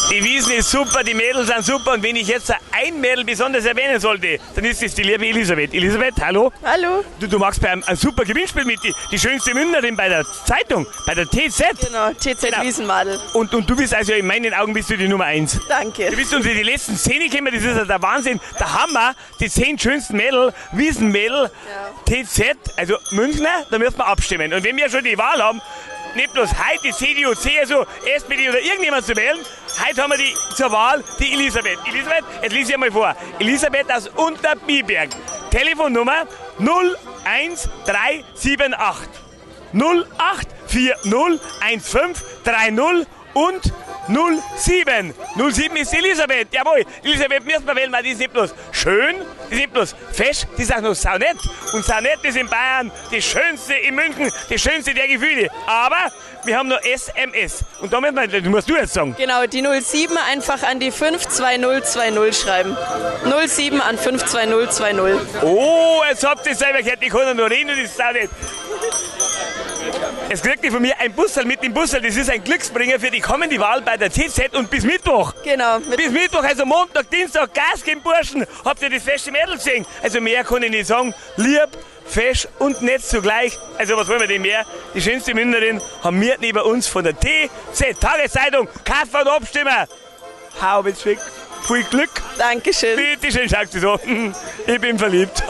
Die Wiesn ist super, die Mädels sind super und wenn ich jetzt ein Mädel besonders erwähnen sollte, dann ist es die liebe Elisabeth. Elisabeth, hallo. Hallo. Du machst bei einem super Gewinnspiel mit, die schönste Münderin bei der Zeitung, bei der TZ. Genau, TZ Genau. Wiesenmadel. Und du bist also in meinen Augen bist du die Nummer 1. Danke. Du bist uns in die letzten 10 gekommen, das ist ja der Wahnsinn. Der Hammer, die 10 schönsten Mädel, Wiesenmädel, TZ, also Münchner, da müssen wir abstimmen. Und wenn wir schon die Wahl haben, nicht bloß heute die CDU, CSU, SPD oder irgendjemand zu wählen, heute haben wir die zur Wahl die Elisabeth. Elisabeth, jetzt lese ich mal vor. Elisabeth aus Unterbiberg. Telefonnummer 01378 08401530 und 07. 07 ist Elisabeth, jawohl. Elisabeth müssen wir wählen, weil die ist nicht bloß schön, die ist nicht bloß fesch, die ist auch noch saunett. Und saunett ist in Bayern die schönste in München, die schönste der Gefühle. Aber wir haben noch SMS. Und da müssen wir, das musst du jetzt sagen. Genau, die 07 einfach an die 52020 schreiben. 07 an 52020. Oh, jetzt habt ihr es selber gehört, ich kann noch reden und das ist saunett. Es kriegt ihr von mir ein Bussel mit dem Bussel. Das ist ein Glücksbringer für die kommende Wahl bei der TZ und bis Mittwoch. Genau. Bis Mittwoch, also Montag, Dienstag, Gas geben, Burschen. Habt ihr das feste Mädel gesehen? Also mehr kann ich nicht sagen. Lieb, fesch und nett zugleich. Also was wollen wir denn mehr? Die schönste Münderin haben wir neben uns von der TZ Tageszeitung. Kaufen und abstimmen. Hau jetzt weg. Viel Glück. Dankeschön. Bitte schön, schaut sie so. Ich bin verliebt.